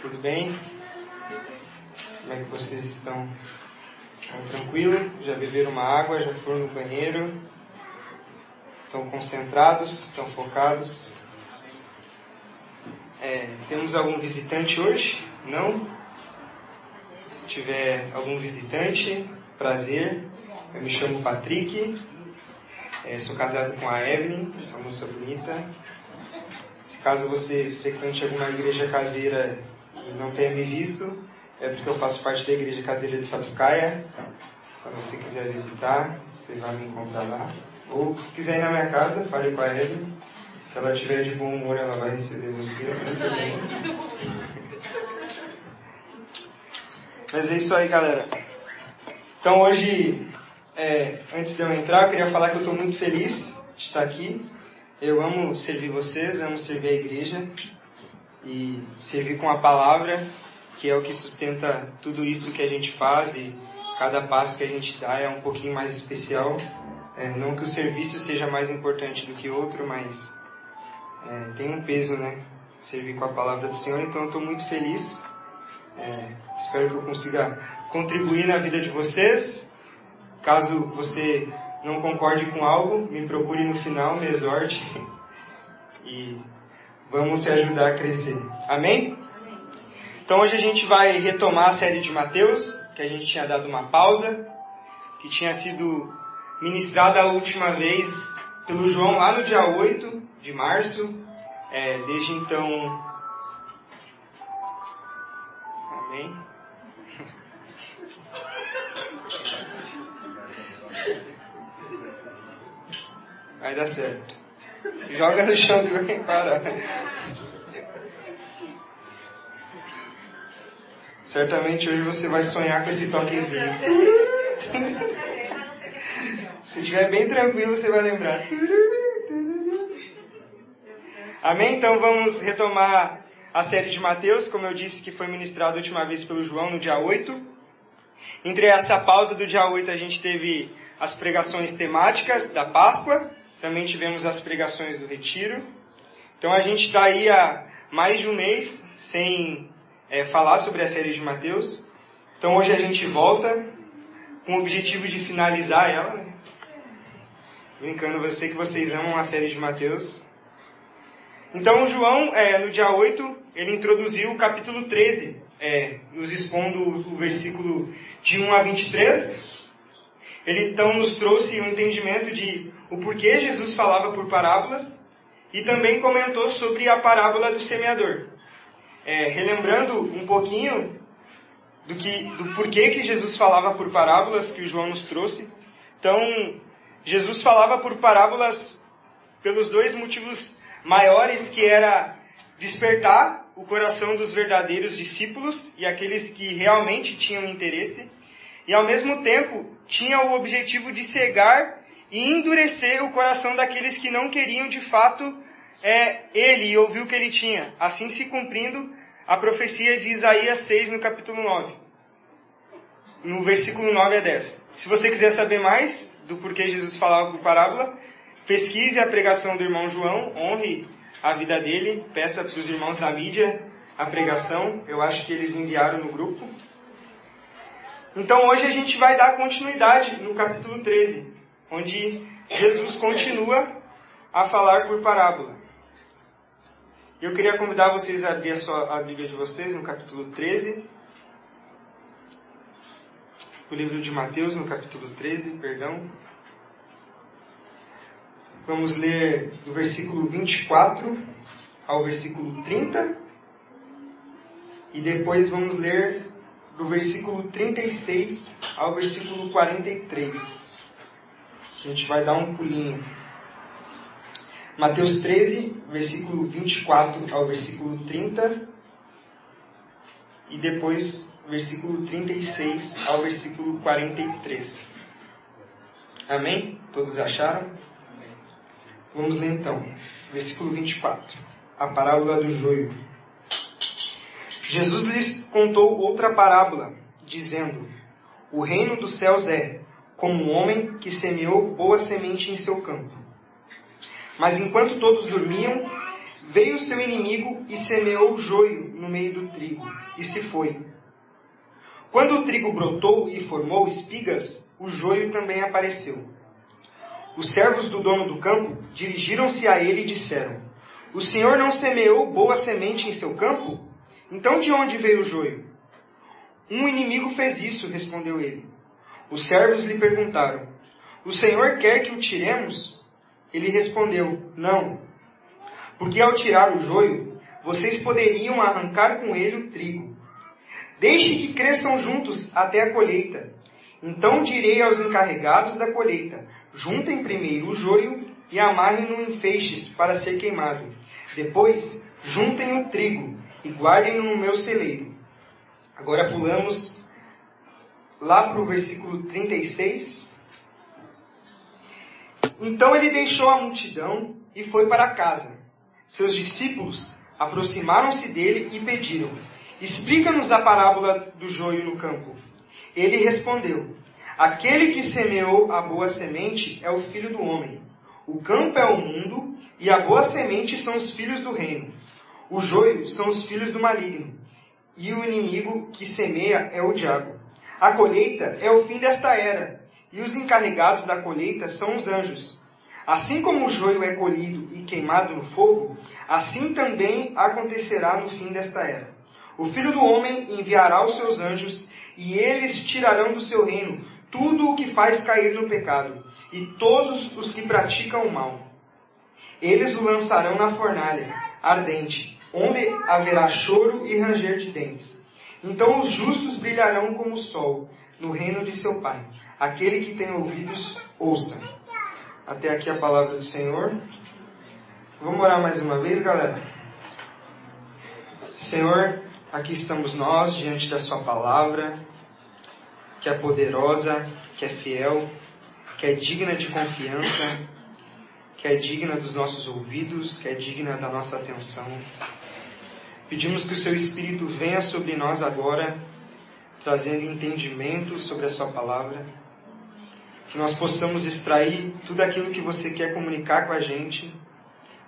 Tudo bem? Como é que vocês estão? Estão tranquilos? Já beberam uma água? Já foram no banheiro? Estão concentrados? Estão focados? Temos algum visitante hoje? Não? Se tiver algum visitante, prazer. Eu me chamo Patrick. Sou casado com a Evelyn, essa moça bonita. Se caso você frequente alguma igreja caseira e não tenha me visto, é porque eu faço parte da igreja caseira de Sapucaia. Quando você quiser visitar, você vai me encontrar lá. Ou se quiser ir na minha casa, fale com a Evelyn. Se ela estiver de bom humor, ela vai receber você. Muito bem. Mas é isso aí, galera. Então hoje, antes de eu entrar, eu queria falar que eu estou muito feliz de estar aqui. Eu amo servir vocês, amo servir a igreja e servir com a palavra, que é o que sustenta tudo isso que a gente faz, e cada passo que a gente dá é um pouquinho mais especial. Não que o serviço seja mais importante do que outro, mas tem um peso, né? Servir com a palavra do Senhor. Então eu estou muito feliz. Espero que eu consiga contribuir na vida de vocês. Caso você não concorde com algo, me procure no final, me exorte e vamos se ajudar a crescer. Amém? Então hoje a gente vai retomar a série de Mateus, que a gente tinha dado uma pausa, que tinha sido ministrada a última vez pelo João lá no dia 8 de março. Desde então... Amém? Vai dar certo. Joga no chão que vai parar. Certamente hoje você vai sonhar com esse toquezinho. Se estiver bem tranquilo, você vai lembrar. Amém? Então vamos retomar a série de Mateus, como eu disse, que foi ministrada a última vez pelo João no dia 8. Entre essa pausa do dia 8, a gente teve as pregações temáticas da Páscoa. Também tivemos as pregações do Retiro. Então a gente está aí há mais de um mês sem falar sobre a série de Mateus. Então hoje a gente volta com o objetivo de finalizar ela. Né? Brincando, eu sei que vocês amam a série de Mateus. Então o João, no dia 8, ele introduziu o capítulo 13, nos expondo o versículo de 1 a 23. Ele então nos trouxe um entendimento de o porquê Jesus falava por parábolas e também comentou sobre a parábola do semeador. Relembrando um pouquinho do porquê que Jesus falava por parábolas, que o João nos trouxe. Então, Jesus falava por parábolas pelos dois motivos maiores, que era despertar o coração dos verdadeiros discípulos e aqueles que realmente tinham interesse, e ao mesmo tempo tinha o objetivo de cegar e endurecer o coração daqueles que não queriam de fato ele e ouvir o que ele tinha, assim se cumprindo a profecia de Isaías 6 no capítulo 9, no versículo 9 a 10. Se você quiser saber mais do porquê Jesus falava por parábola, pesquise a pregação do irmão João, honre a vida dele, peça para os irmãos da mídia a pregação, eu acho que eles enviaram no grupo. Então hoje a gente vai dar continuidade no capítulo 13, onde Jesus continua a falar por parábola. Eu queria convidar vocês a abrir a Bíblia de vocês no capítulo 13, o livro de Mateus no capítulo 13, perdão. Vamos ler do versículo 24 ao versículo 30. E depois vamos ler do versículo 36 ao versículo 43. A gente vai dar um pulinho. Mateus 13, versículo 24 ao versículo 30. E depois versículo 36 ao versículo 43. Amém? Todos acharam? Vamos ler então, versículo 24, a parábola do joio. Jesus lhes contou outra parábola, dizendo: o reino dos céus é como um homem que semeou boa semente em seu campo. Mas enquanto todos dormiam, Veio o seu inimigo e semeou o joio no meio do trigo, e se foi. Quando o trigo brotou e formou espigas, o joio também apareceu. Os servos do dono do campo dirigiram-se a ele e disseram: O senhor não semeou boa semente em seu campo? Então de onde veio o joio? Um inimigo fez isso, respondeu ele. Os servos lhe perguntaram: O senhor quer que o tiremos? Ele respondeu: Não. Porque ao tirar o joio, vocês poderiam arrancar com ele o trigo. Deixe que cresçam juntos até a colheita. Então direi aos encarregados da colheita: juntem primeiro o joio e amarrem-no em feixes para ser queimado. Depois, juntem o trigo e guardem-no no meu celeiro. Agora pulamos lá para o versículo 36. Então ele deixou a multidão e foi para casa. Seus discípulos aproximaram-se dele e pediram: Explica-nos a parábola do joio no campo. Ele respondeu: Aquele que semeou a boa semente é o Filho do Homem. O campo é o mundo, e a boa semente são os filhos do reino. O joio são os filhos do maligno, e o inimigo que semeia é o diabo. A colheita é o fim desta era, e os encarregados da colheita são os anjos. Assim como o joio é colhido e queimado no fogo, assim também acontecerá no fim desta era. O Filho do Homem enviará os seus anjos, e eles tirarão do seu reino tudo o que faz cair no pecado, e todos os que praticam o mal. Eles o lançarão na fornalha ardente, onde haverá choro e ranger de dentes. Então os justos brilharão como o sol, no reino de seu Pai. Aquele que tem ouvidos, ouça. Até aqui a palavra do Senhor. Vamos orar mais uma vez, galera? Senhor, aqui estamos nós, diante da sua palavra, que é poderosa, que é fiel, que é digna de confiança, que é digna dos nossos ouvidos, que é digna da nossa atenção. Pedimos que o seu Espírito venha sobre nós agora, trazendo entendimento sobre a sua palavra, que nós possamos extrair tudo aquilo que você quer comunicar com a gente,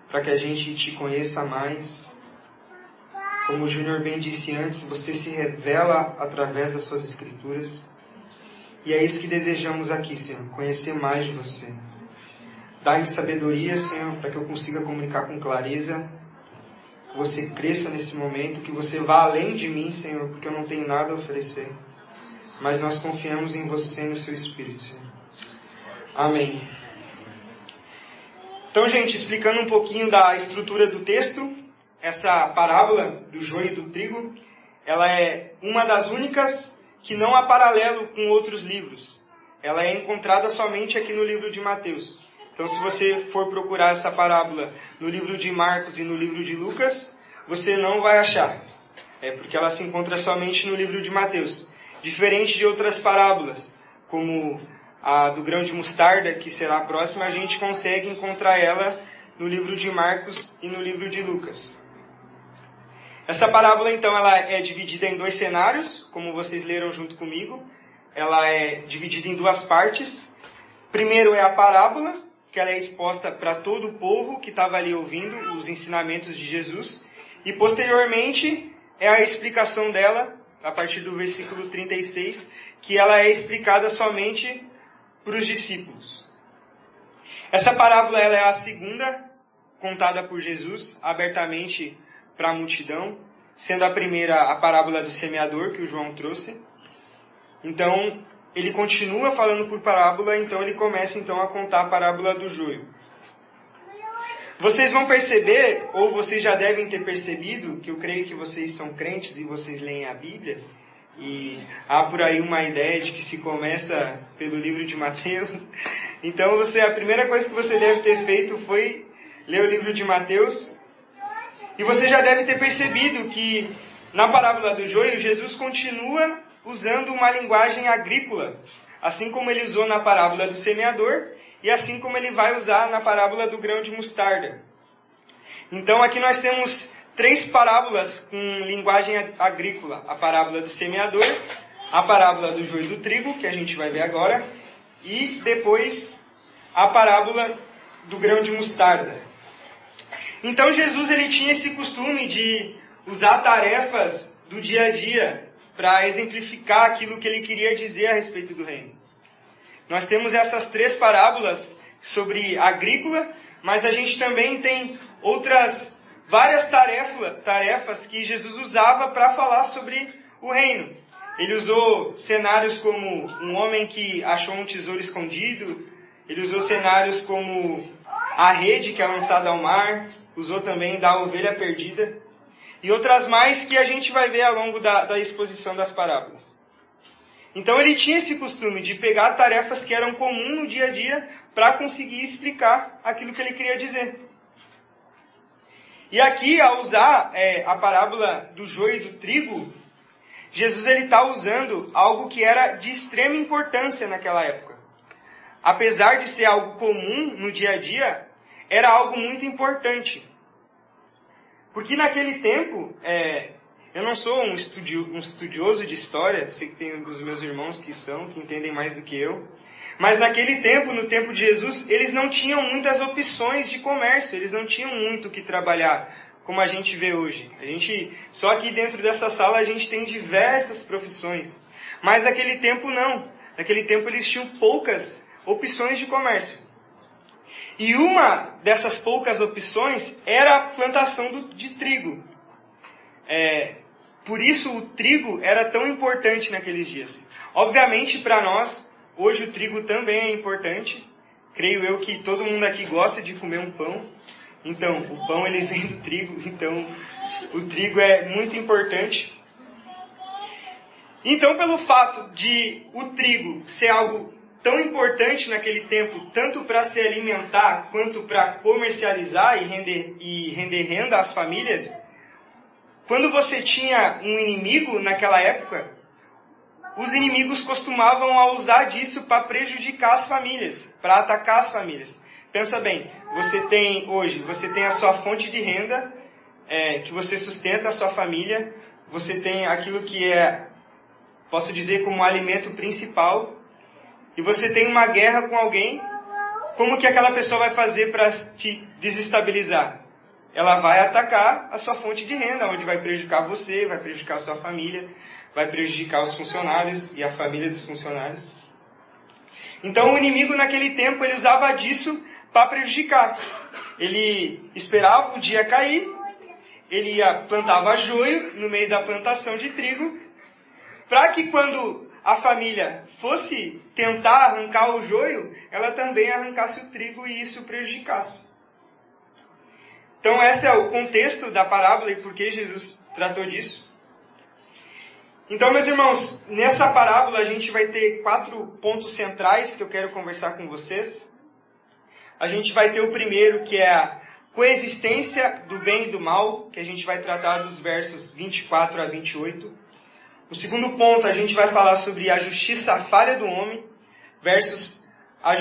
para que a gente te conheça mais. Como o Júnior bem disse antes, você se revela através das suas escrituras. E é isso que desejamos aqui, Senhor, conhecer mais de você. Dá-me sabedoria, Senhor, para que eu consiga comunicar com clareza. Que você cresça nesse momento, que você vá além de mim, Senhor, porque eu não tenho nada a oferecer. Mas nós confiamos em você e no seu Espírito, Senhor. Amém. Então, gente, explicando um pouquinho da estrutura do texto, essa parábola do joio e do trigo, ela é uma das únicas que não há paralelo com outros livros. Ela é encontrada somente aqui no livro de Mateus. Então, se você for procurar essa parábola no livro de Marcos e no livro de Lucas, você não vai achar. Porque ela se encontra somente no livro de Mateus. Diferente de outras parábolas, como a do grão de mostarda, que será a próxima, a gente consegue encontrar ela no livro de Marcos e no livro de Lucas. Essa parábola, então, ela é dividida em 2 cenários, como vocês leram junto comigo. Ela é dividida em 2 partes. Primeiro é a parábola, que ela é exposta para todo o povo que estava ali ouvindo os ensinamentos de Jesus. E, posteriormente, é a explicação dela, a partir do versículo 36, que ela é explicada somente para os discípulos. Essa parábola ela é a segunda contada por Jesus abertamente para a multidão, sendo a primeira a parábola do semeador que o João trouxe. Então, ele continua falando por parábola, então ele começa então a contar a parábola do joio. Vocês vão perceber, ou vocês já devem ter percebido, que eu creio que vocês são crentes e vocês leem a Bíblia, e há por aí uma ideia de que se começa pelo livro de Mateus. Então a primeira coisa que você deve ter feito foi ler o livro de Mateus. E você já deve ter percebido que na parábola do joio, Jesus continua usando uma linguagem agrícola, assim como ele usou na parábola do semeador, e assim como ele vai usar na parábola do grão de mostarda. Então aqui nós temos 3 parábolas com linguagem agrícola. A parábola do semeador, a parábola do joio e do trigo, que a gente vai ver agora, e depois a parábola do grão de mostarda. Então Jesus ele tinha esse costume de usar tarefas do dia a dia para exemplificar aquilo que ele queria dizer a respeito do reino. Nós temos essas 3 parábolas sobre a agrícola, mas a gente também tem outras várias tarefas que Jesus usava para falar sobre o reino. Ele usou cenários como um homem que achou um tesouro escondido, ele usou cenários como a rede que é lançada ao mar, usou também da ovelha perdida, e outras mais que a gente vai ver ao longo da exposição das parábolas. Então ele tinha esse costume de pegar tarefas que eram comuns no dia a dia para conseguir explicar aquilo que ele queria dizer. E aqui, ao usar a parábola do joio e do trigo, Jesus está usando algo que era de extrema importância naquela época. Apesar de ser algo comum no dia a dia, era algo muito importante. Porque naquele tempo, eu não sou um estudioso de história, sei que tem um dos meus irmãos que entendem mais do que eu, mas naquele tempo, no tempo de Jesus, eles não tinham muitas opções de comércio, eles não tinham muito o que trabalhar, como a gente vê hoje. Só aqui dentro dessa sala a gente tem diversas profissões, mas naquele tempo não. Naquele tempo eles tinham poucas opções de comércio. E uma dessas poucas opções era a plantação de trigo. Por isso o trigo era tão importante naqueles dias. Obviamente para nós, hoje o trigo também é importante. Creio eu que todo mundo aqui gosta de comer um pão. Então, o pão ele vem do trigo, então o trigo é muito importante. Então, pelo fato de o trigo ser algo tão importante naquele tempo, tanto para se alimentar, quanto para comercializar e render renda às famílias, quando você tinha um inimigo naquela época, os inimigos costumavam usar disso para prejudicar as famílias, para atacar as famílias. Pensa bem, você tem a sua fonte de renda, que você sustenta a sua família, você tem aquilo que posso dizer como alimento principal, e você tem uma guerra com alguém, como que aquela pessoa vai fazer para te desestabilizar? Ela vai atacar a sua fonte de renda, onde vai prejudicar você, vai prejudicar a sua família, vai prejudicar os funcionários e a família dos funcionários. Então o inimigo naquele tempo ele usava disso para prejudicar. Ele esperava o dia cair, ele plantava joio no meio da plantação de trigo, para que quando a família fosse tentar arrancar o joio, ela também arrancasse o trigo e isso prejudicasse. Então esse é o contexto da parábola e por que Jesus tratou disso. Então, meus irmãos, nessa parábola a gente vai ter 4 pontos centrais que eu quero conversar com vocês. A gente vai ter o primeiro, que é a coexistência do bem e do mal, que a gente vai tratar dos versos 24 a 28. O segundo ponto, a gente vai falar sobre a justiça falha do homem versus a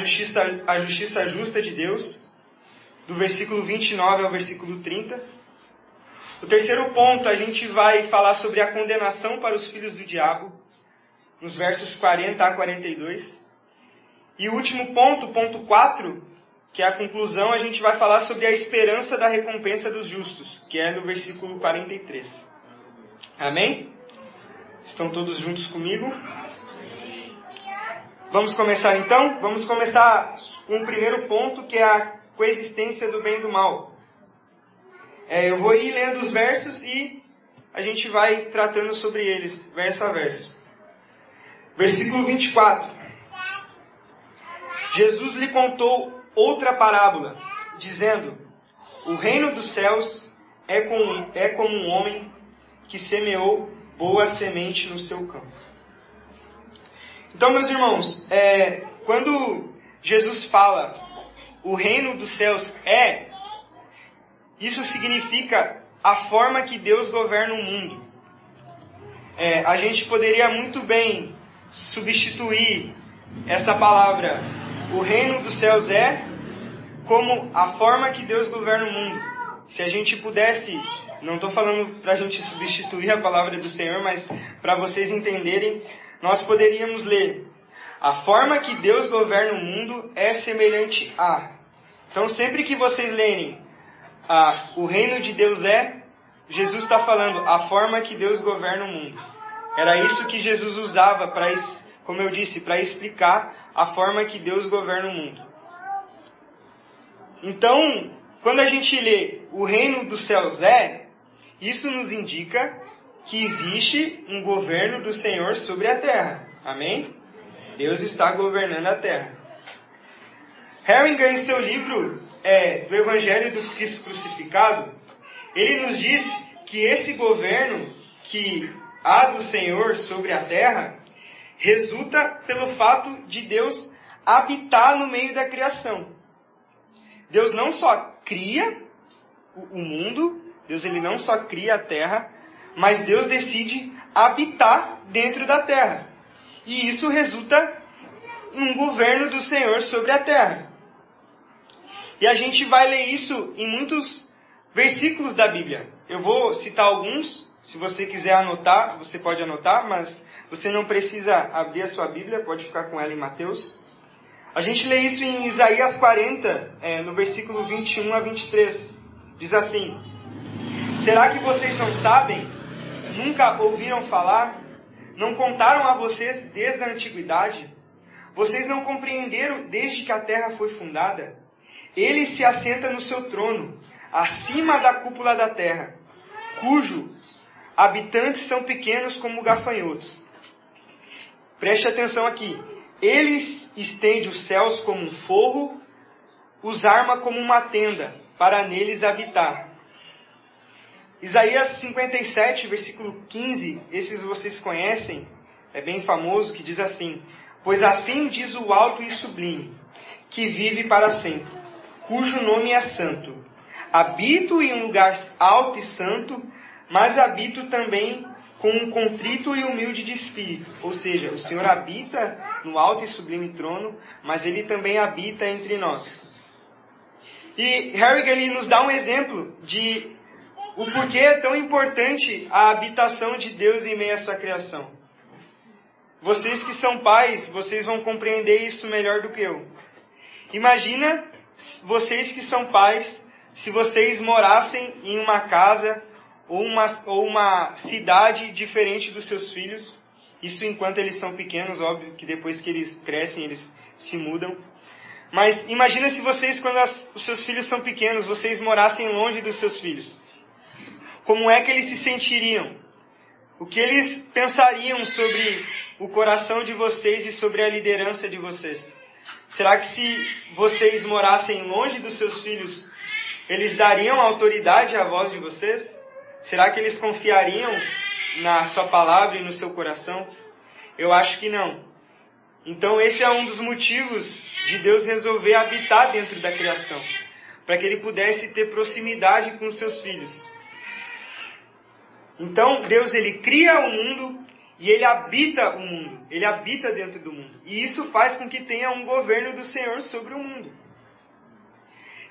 justiça justa de Deus, do versículo 29 ao versículo 30. O terceiro ponto, a gente vai falar sobre a condenação para os filhos do diabo, nos versos 40 a 42. E o último ponto, ponto 4, que é a conclusão, a gente vai falar sobre a esperança da recompensa dos justos, que é no versículo 43. Amém? Estão todos juntos comigo? Vamos começar então? Vamos começar com o primeiro ponto, que é a coexistência do bem e do mal. Eu vou ir lendo os versos e a gente vai tratando sobre eles, verso a verso. Versículo 24. Jesus lhe contou outra parábola, dizendo: o reino dos céus é como um homem que semeou boa semente no seu campo. Então, meus irmãos, quando Jesus fala o reino dos céus isso significa a forma que Deus governa o mundo. A gente poderia muito bem substituir essa palavra, o reino dos céus como a forma que Deus governa o mundo. Se a gente pudesse, não estou falando para a gente substituir a palavra do Senhor, mas para vocês entenderem, nós poderíamos ler: a forma que Deus governa o mundo é semelhante a. Então, sempre que vocês lerem o reino de Deus Jesus está falando, a forma que Deus governa o mundo. Era isso que Jesus usava, como eu disse, para explicar a forma que Deus governa o mundo. Então, quando a gente lê o reino dos céus isso nos indica que existe um governo do Senhor sobre a terra. Amém? Deus está governando a terra. Harringer, em seu livro do Evangelho do Cristo Crucificado, ele nos diz que esse governo que há do Senhor sobre a terra resulta pelo fato de Deus habitar no meio da criação. Deus não só cria o mundo, Deus ele não só cria a terra, mas Deus decide habitar dentro da terra. E isso resulta em um governo do Senhor sobre a terra. E a gente vai ler isso em muitos versículos da Bíblia. Eu vou citar alguns. Se você quiser anotar, você pode anotar, mas você não precisa abrir a sua Bíblia, pode ficar com ela em Mateus. A gente lê isso em Isaías 40, no versículo 21 a 23. Diz assim: será que vocês não sabem? Nunca ouviram falar? Não contaram a vocês desde a antiguidade? Vocês não compreenderam desde que a terra foi fundada? Ele se assenta no seu trono, acima da cúpula da terra, cujos habitantes são pequenos como gafanhotos. Preste atenção aqui. Ele estende os céus como um forro, os arma como uma tenda, para neles habitar. Isaías 57, versículo 15, esses vocês conhecem, é bem famoso, que diz assim: pois assim diz o alto e sublime, que vive para sempre, cujo nome é santo. Habito em um lugar alto e santo, mas habito também com um contrito e humilde de espírito. Ou seja, o Senhor habita no alto e sublime trono, mas Ele também habita entre nós. E Harringer ele nos dá um exemplo de o porquê é tão importante a habitação de Deus em meio à sua criação. Vocês que são pais, vocês vão compreender isso melhor do que eu. Imagina vocês que são pais, se vocês morassem em uma casa ou uma cidade diferente dos seus filhos. Isso enquanto eles são pequenos, óbvio que depois que eles crescem, eles se mudam. Mas imagina se vocês, quando os seus filhos são pequenos, vocês morassem longe dos seus filhos. Como é que eles se sentiriam? O que eles pensariam sobre o coração de vocês e sobre a liderança de vocês? Será que se vocês morassem longe dos seus filhos, eles dariam autoridade à voz de vocês? Será que eles confiariam na sua palavra e no seu coração? Eu acho que não. Então esse é um dos motivos de Deus resolver habitar dentro da criação, para que Ele pudesse ter proximidade com os seus filhos. Então Deus ele cria o mundo e Ele habita o mundo. Ele habita dentro do mundo. E isso faz com que tenha um governo do Senhor sobre o mundo.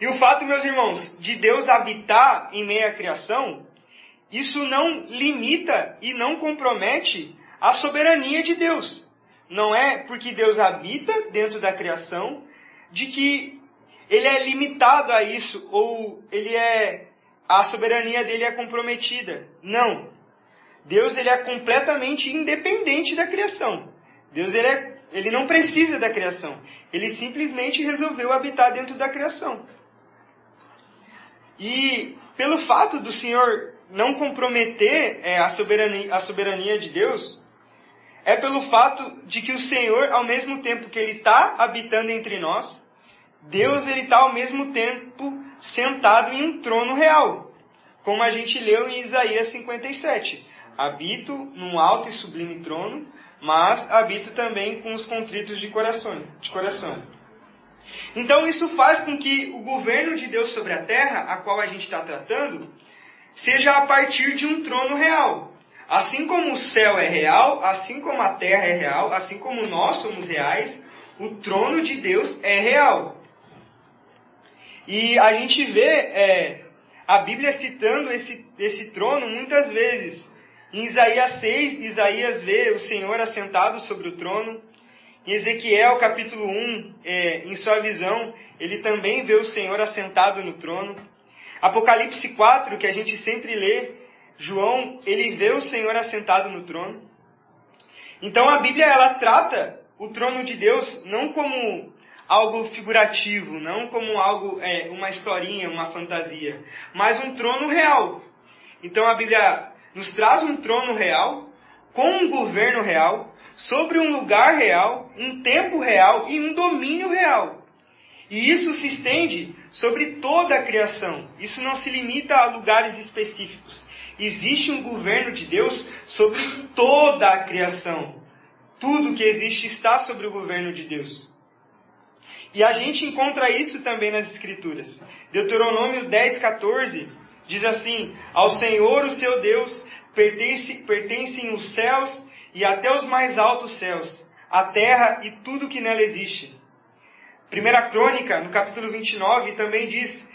E o fato, meus irmãos, de Deus habitar em meio à criação, isso não limita e não compromete a soberania de Deus. Não é porque Deus habita dentro da criação de que Ele é limitado a isso, ou a soberania dele é comprometida. Não. Deus ele é completamente independente da criação. Deus ele não precisa da criação. Ele simplesmente resolveu habitar dentro da criação. E pelo fato do Senhor não comprometer a soberania de Deus, é pelo fato de que o Senhor, ao mesmo tempo que Ele está habitando entre nós, Deus ele está ao mesmo tempo sentado em um trono real, como a gente leu em Isaías 57. Habito num alto e sublime trono, mas habito também com os contritos de coração. Então isso faz com que o governo de Deus sobre a terra, a qual a gente está tratando, seja a partir de um trono real. Assim como o céu é real, assim como a terra é real, assim como nós somos reais, o trono de Deus é real. E a gente vê a Bíblia citando esse trono muitas vezes. Em Isaías 6, Isaías vê o Senhor assentado sobre o trono. Em Ezequiel capítulo 1, em sua visão, ele também vê o Senhor assentado no trono. Apocalipse 4, que a gente sempre lê, João, ele vê o Senhor assentado no trono. Então a Bíblia, ela trata o trono de Deus não como algo figurativo, não como algo, uma historinha, uma fantasia, mas um trono real. Então a Bíblia nos traz um trono real, com um governo real, sobre um lugar real, um tempo real e um domínio real. E isso se estende sobre toda a criação. Isso não se limita a lugares específicos. Existe um governo de Deus sobre toda a criação. Tudo que existe está sobre o governo de Deus. E a gente encontra isso também nas Escrituras. Deuteronômio 10:14 diz assim: ao Senhor, o seu Deus, pertencem os céus e até os mais altos céus, a terra e tudo que nela existe. 1 Crônica, no capítulo 29, também diz: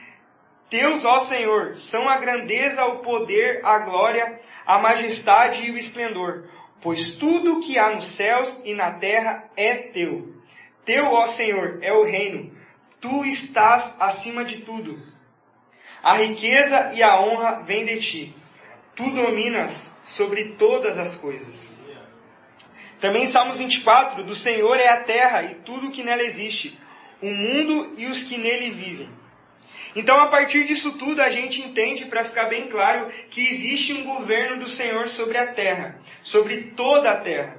Teus, ó Senhor, são a grandeza, o poder, a glória, a majestade e o esplendor, pois tudo que há nos céus e na terra é teu. Teu, ó Senhor, é o reino, tu estás acima de tudo. A riqueza e a honra vêm de ti. Tu dominas sobre todas as coisas. Também em Salmos 24, do Senhor é a terra e tudo que nela existe, o mundo e os que nele vivem. Então, a partir disso tudo, a gente entende, para ficar bem claro, que existe um governo do Senhor sobre a terra, sobre toda a terra.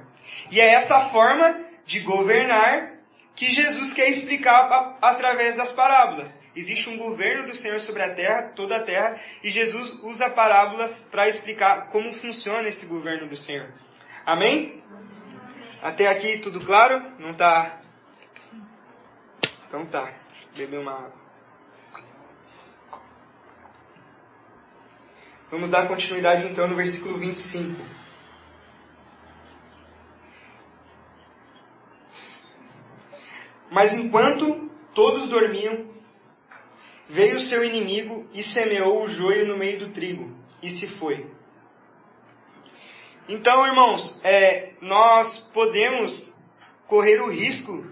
E é essa forma de governar que Jesus quer explicar através das parábolas. Existe um governo do Senhor sobre a terra, toda a terra, e Jesus usa parábolas para explicar como funciona esse governo do Senhor. Amém? Até aqui tudo claro? Não está? Então tá. Beber uma água. Vamos dar continuidade então no versículo 25. Mas enquanto todos dormiam, veio o seu inimigo e semeou o joio no meio do trigo, e se foi. Então, irmãos, nós podemos correr o risco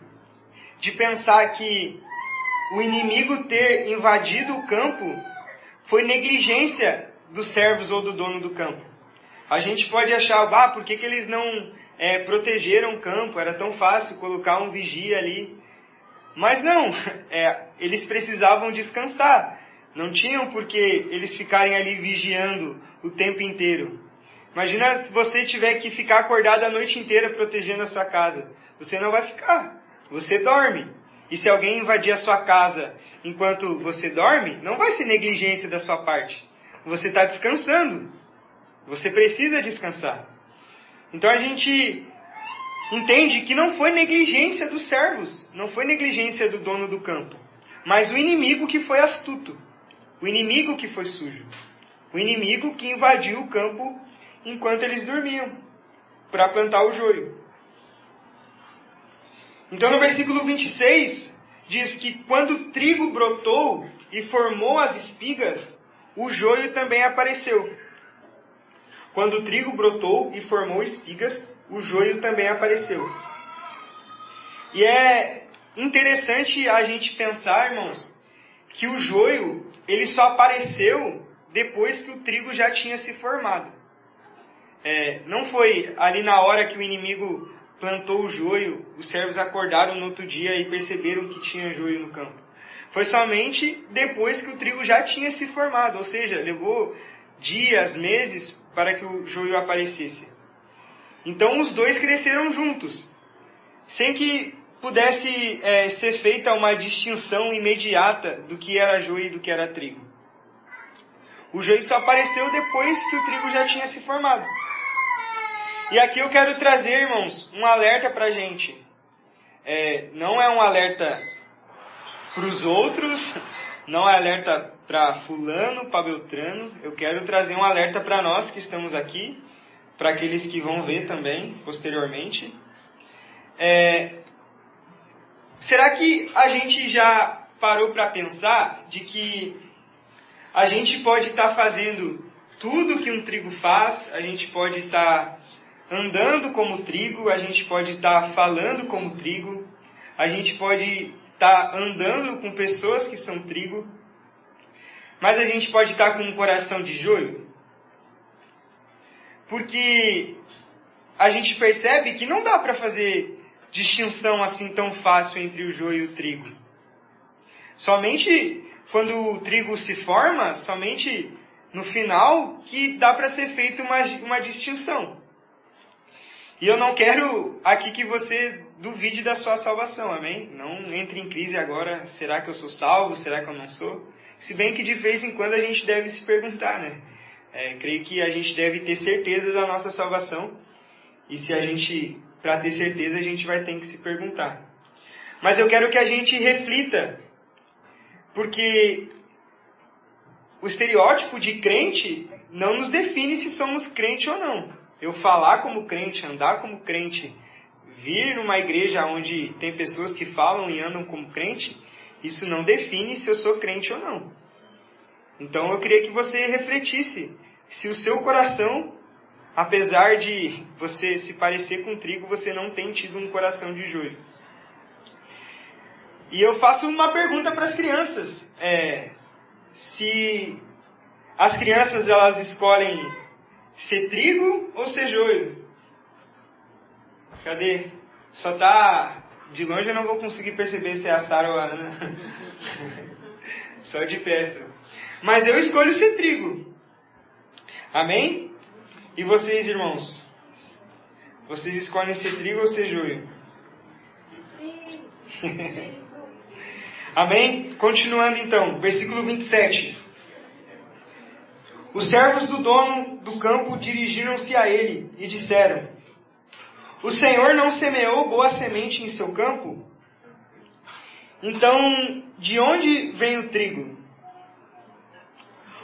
de pensar que o inimigo ter invadido o campo foi negligência dos servos ou do dono do campo. A gente pode achar, por que eles não protegeram o campo? Era tão fácil colocar um vigia ali. Mas não, eles precisavam descansar. Não tinham por que eles ficarem ali vigiando o tempo inteiro. Imagina se você tiver que ficar acordado a noite inteira protegendo a sua casa. Você não vai ficar, você dorme. E se alguém invadir a sua casa enquanto você dorme, não vai ser negligência da sua parte. Você está descansando. Você precisa descansar. Então a gente entende que não foi negligência dos servos, não foi negligência do dono do campo, mas o inimigo que foi astuto, o inimigo que foi sujo, o inimigo que invadiu o campo enquanto eles dormiam, para plantar o joio. Então no versículo 26, diz que quando o trigo brotou e formou as espigas, o joio também apareceu. Quando o trigo brotou e formou espigas, o joio também apareceu. E é interessante a gente pensar, irmãos, que o joio, ele só apareceu depois que o trigo já tinha se formado. Não foi ali na hora que o inimigo plantou o joio, os servos acordaram no outro dia e perceberam que tinha joio no campo. Foi somente depois que o trigo já tinha se formado, ou seja, levou dias, meses para que o joio aparecesse. Então os dois cresceram juntos, sem que pudesse ser feita uma distinção imediata do que era joio e do que era trigo. O joio só apareceu depois que o trigo já tinha se formado. E aqui eu quero trazer, irmãos, um alerta para a gente. Não é um alerta para os outros, não é alerta para fulano, para Beltrano. Eu quero trazer um alerta para nós que estamos aqui, para aqueles que vão ver também, posteriormente. Será que a gente já parou para pensar de que a gente pode estar fazendo tudo que um trigo faz, a gente pode estar andando como trigo, a gente pode estar falando como trigo, a gente pode estar andando com pessoas que são trigo, mas a gente pode estar com um coração de joio? Porque a gente percebe que não dá para fazer distinção assim tão fácil entre o joio e o trigo. Somente quando o trigo se forma, somente no final, que dá para ser feita uma distinção. E eu não quero aqui que você duvide da sua salvação, amém? Não entre em crise agora, será que eu sou salvo, será que eu não sou? Se bem que de vez em quando a gente deve se perguntar, né? Creio que a gente deve ter certeza da nossa salvação. E se a gente, para ter certeza, a gente vai ter que se perguntar. Mas eu quero que a gente reflita, porque o estereótipo de crente não nos define se somos crente ou não. Eu falar como crente, andar como crente, vir numa igreja onde tem pessoas que falam e andam como crente, isso não define se eu sou crente ou não. Então eu queria que você refletisse se o seu coração, apesar de você se parecer com trigo, você não tem tido um coração de joio. E eu faço uma pergunta para as crianças. Se as crianças elas escolhem ser trigo ou ser joio? Cadê? Só tá... De longe eu não vou conseguir perceber se é a Sara ou a Ana. Só de perto. Mas eu escolho ser trigo. Amém? E vocês, irmãos? Vocês escolhem ser trigo ou ser joio? Amém? Continuando então, versículo 27. Os servos do dono do campo dirigiram-se a ele e disseram: O Senhor não semeou boa semente em seu campo? Então, de onde vem o trigo?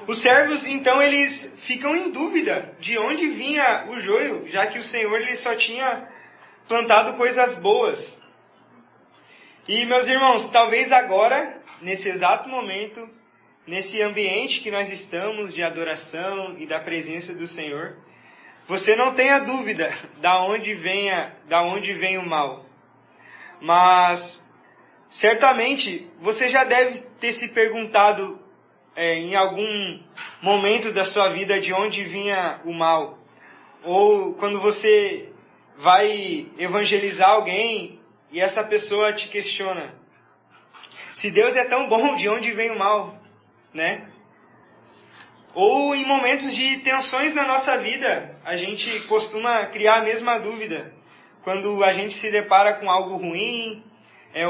Os servos, então, eles ficam em dúvida de onde vinha o joio, já que o Senhor ele só tinha plantado coisas boas. E, meus irmãos, talvez agora, nesse exato momento, nesse ambiente que nós estamos de adoração e da presença do Senhor, você não tenha dúvida da onde vem o mal. Mas, certamente, você já deve ter se perguntado em algum momento da sua vida de onde vinha o mal. Ou quando você vai evangelizar alguém e essa pessoa te questiona: se Deus é tão bom, de onde vem o mal? Né? Ou em momentos de tensões na nossa vida, a gente costuma criar a mesma dúvida. Quando a gente se depara com algo ruim,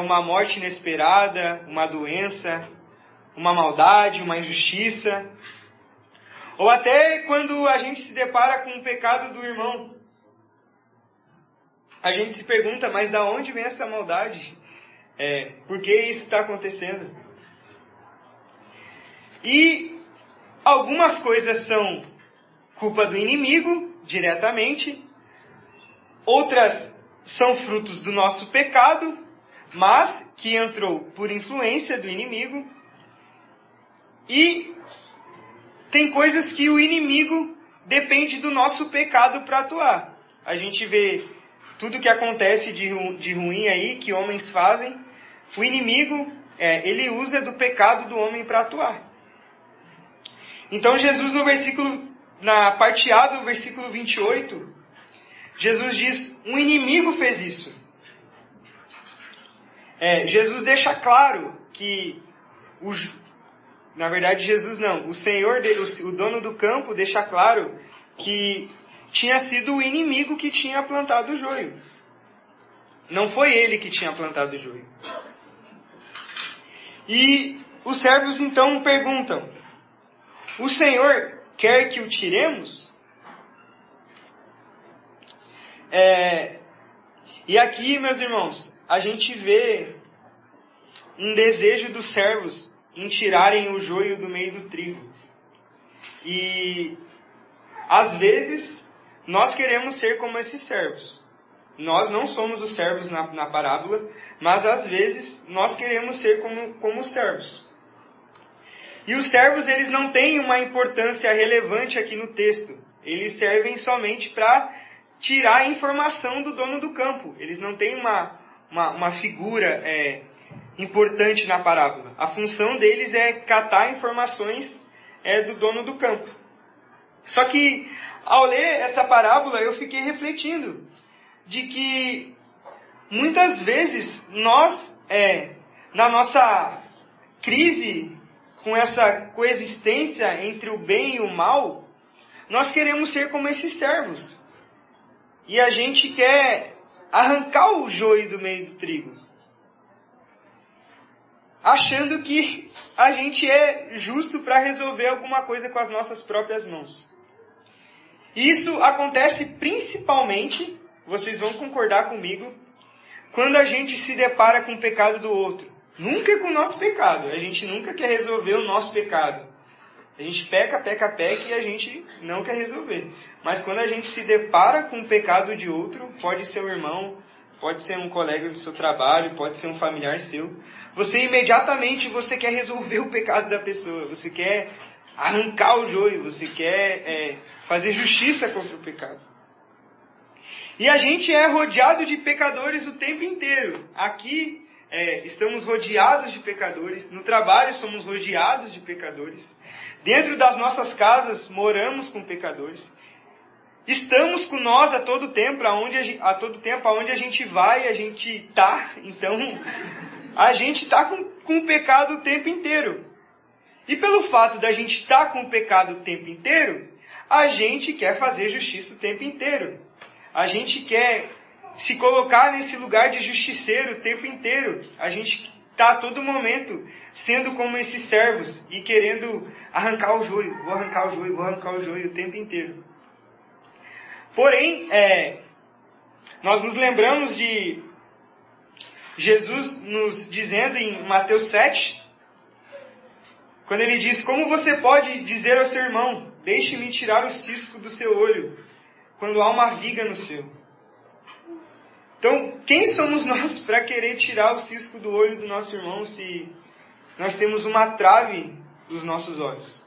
uma morte inesperada, uma doença, uma maldade, uma injustiça. Ou até quando a gente se depara com o pecado do irmão. A gente se pergunta, mas da onde vem essa maldade? Por que isso está acontecendo? E algumas coisas são culpa do inimigo, diretamente. Outras são frutos do nosso pecado, mas que entrou por influência do inimigo. E tem coisas que o inimigo depende do nosso pecado para atuar. A gente vê tudo que acontece de ruim aí, que homens fazem. O inimigo, ele usa do pecado do homem para atuar. Então Jesus na parte A do versículo 28, Jesus diz: um inimigo fez isso. Jesus deixa claro que na verdade, Jesus não. O Senhor, o dono do campo, deixa claro que tinha sido o inimigo que tinha plantado o joio. Não foi ele que tinha plantado o joio. E os servos então perguntam: o Senhor quer que o tiremos? E aqui, meus irmãos, a gente vê um desejo dos servos em tirarem o joio do meio do trigo. E, às vezes, nós queremos ser como esses servos. Nós não somos os servos na parábola, mas, às vezes, nós queremos ser como os servos. E os servos, eles não têm uma importância relevante aqui no texto. Eles servem somente para tirar a informação do dono do campo. Eles não têm uma figura importante na parábola. A função deles é catar informações do dono do campo. Só que, ao ler essa parábola, eu fiquei refletindo de que muitas vezes nós, na nossa crise com essa coexistência entre o bem e o mal, nós queremos ser como esses servos. E a gente quer arrancar o joio do meio do trigo, achando que a gente é justo para resolver alguma coisa com as nossas próprias mãos. E isso acontece principalmente, vocês vão concordar comigo, quando a gente se depara com o pecado do outro. Nunca é com o nosso pecado. A gente nunca quer resolver o nosso pecado. A gente peca e a gente não quer resolver. Mas quando a gente se depara com o pecado de outro, pode ser um irmão, pode ser um colega do seu trabalho, pode ser um familiar seu, você imediatamente quer resolver o pecado da pessoa. Você quer arrancar o joio, você quer fazer justiça contra o pecado. E a gente é rodeado de pecadores o tempo inteiro. Aqui estamos rodeados de pecadores, no trabalho somos rodeados de pecadores, dentro das nossas casas moramos com pecadores, estamos com nós a todo tempo, aonde a gente vai, a gente está. Então, a gente está com o pecado o tempo inteiro. E pelo fato da gente estar com o pecado o tempo inteiro, a gente quer fazer justiça o tempo inteiro. A gente quer se colocar nesse lugar de justiceiro o tempo inteiro. A gente está a todo momento sendo como esses servos e querendo arrancar o joio. Vou arrancar o joio o tempo inteiro. Porém, nós nos lembramos de Jesus nos dizendo em Mateus 7, quando ele diz: como você pode dizer ao seu irmão, deixe-me tirar o cisco do seu olho, quando há uma viga no seu? Então, quem somos nós para querer tirar o cisco do olho do nosso irmão se nós temos uma trave dos nossos olhos?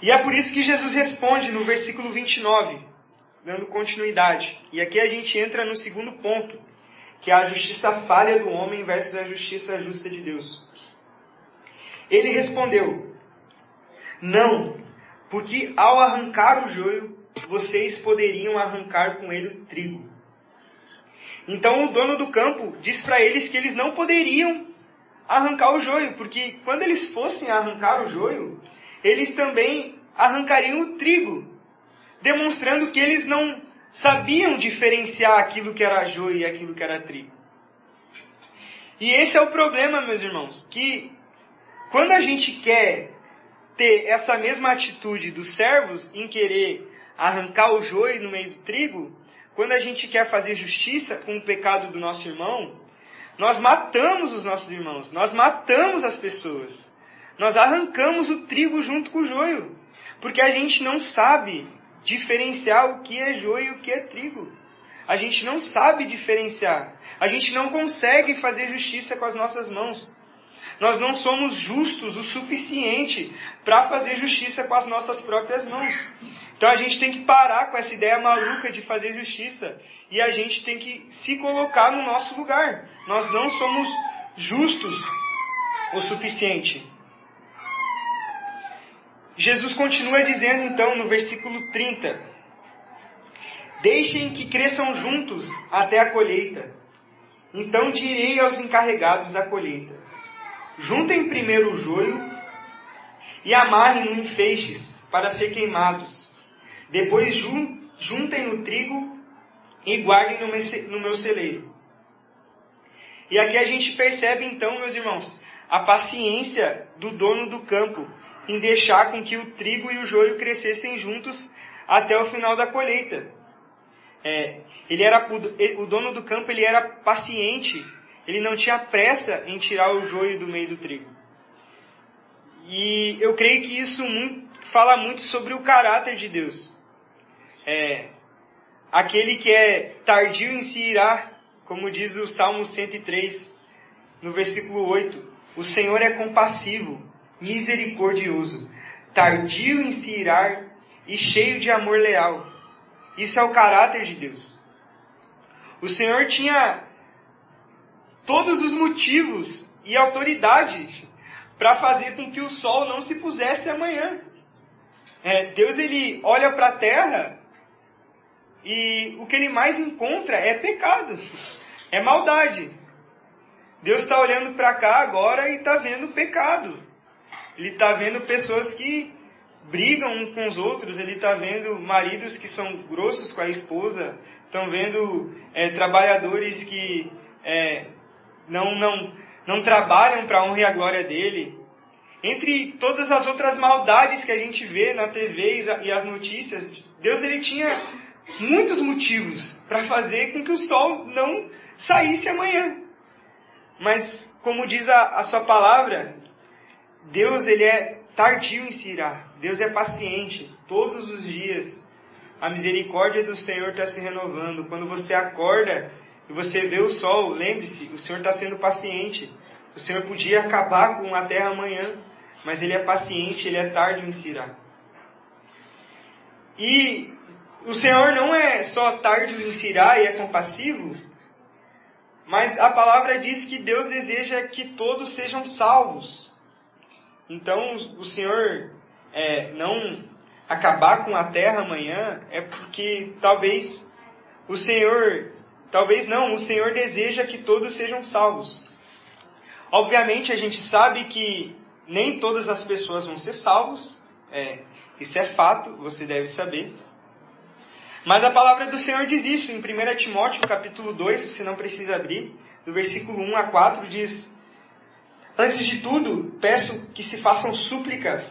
E é por isso que Jesus responde no versículo 29, dando continuidade. E aqui a gente entra no segundo ponto, que é a justiça falha do homem versus a justiça justa de Deus. Ele respondeu: não, porque ao arrancar o joio, vocês poderiam arrancar com ele o trigo. Então o dono do campo diz para eles que eles não poderiam arrancar o joio, porque quando eles fossem arrancar o joio, eles também arrancariam o trigo, demonstrando que eles não sabiam diferenciar aquilo que era joio e aquilo que era trigo. E esse é o problema, meus irmãos, que quando a gente quer ter essa mesma atitude dos servos em querer arrancar o joio no meio do trigo, quando a gente quer fazer justiça com o pecado do nosso irmão, nós matamos os nossos irmãos, nós matamos as pessoas, nós arrancamos o trigo junto com o joio, porque a gente não sabe diferenciar o que é joio e o que é trigo. A gente não sabe diferenciar, a gente não consegue fazer justiça com as nossas mãos. Nós não somos justos o suficiente para fazer justiça com as nossas próprias mãos. Então a gente tem que parar com essa ideia maluca de fazer justiça. E a gente tem que se colocar no nosso lugar. Nós não somos justos o suficiente. Jesus continua dizendo então no versículo 30. Deixem que cresçam juntos até a colheita. Então direi aos encarregados da colheita: juntem primeiro o joio e amarrem-no em feixes para ser queimados. Depois juntem o trigo e guardem no meu celeiro. E aqui a gente percebe então, meus irmãos, a paciência do dono do campo em deixar com que o trigo e o joio crescessem juntos até o final da colheita. O dono do campo ele era paciente, ele não tinha pressa em tirar o joio do meio do trigo. E eu creio que isso fala muito sobre o caráter de Deus. Aquele que é tardio em se irar, como diz o Salmo 103, no versículo 8. O Senhor é compassivo, misericordioso, tardio em se irar e cheio de amor leal. Isso é o caráter de Deus. O Senhor tinha todos os motivos e autoridade para fazer com que o sol não se pusesse amanhã. Deus, ele olha para a terra e o que ele mais encontra é pecado, é maldade. Deus está olhando para cá agora e está vendo pecado. Ele está vendo pessoas que brigam uns com os outros, ele está vendo maridos que são grossos com a esposa, estão vendo trabalhadores que não trabalham para a honra e a glória dele. Entre todas as outras maldades que a gente vê na TV e as notícias, Deus, ele tinha muitos motivos para fazer com que o sol não saísse amanhã. Mas, como diz a sua palavra, Deus, ele é tardio em se irar. Deus é paciente. Todos os dias a misericórdia do Senhor está se renovando. Quando você acorda e você vê o sol, lembre-se, o Senhor está sendo paciente. O Senhor podia acabar com a terra amanhã, mas ele é paciente, ele é tardio em se irar. E o Senhor não é só tardio em se irar e é compassivo, mas a palavra diz que Deus deseja que todos sejam salvos. Então, o Senhor não acabar com a terra amanhã é porque o Senhor deseja que todos sejam salvos. Obviamente, a gente sabe que nem todas as pessoas vão ser salvos, isso é fato, você deve saber. Mas a palavra do Senhor diz isso em 1 Timóteo, capítulo 2, você não precisa abrir, do versículo 1 a 4, diz: antes de tudo, peço que se façam súplicas,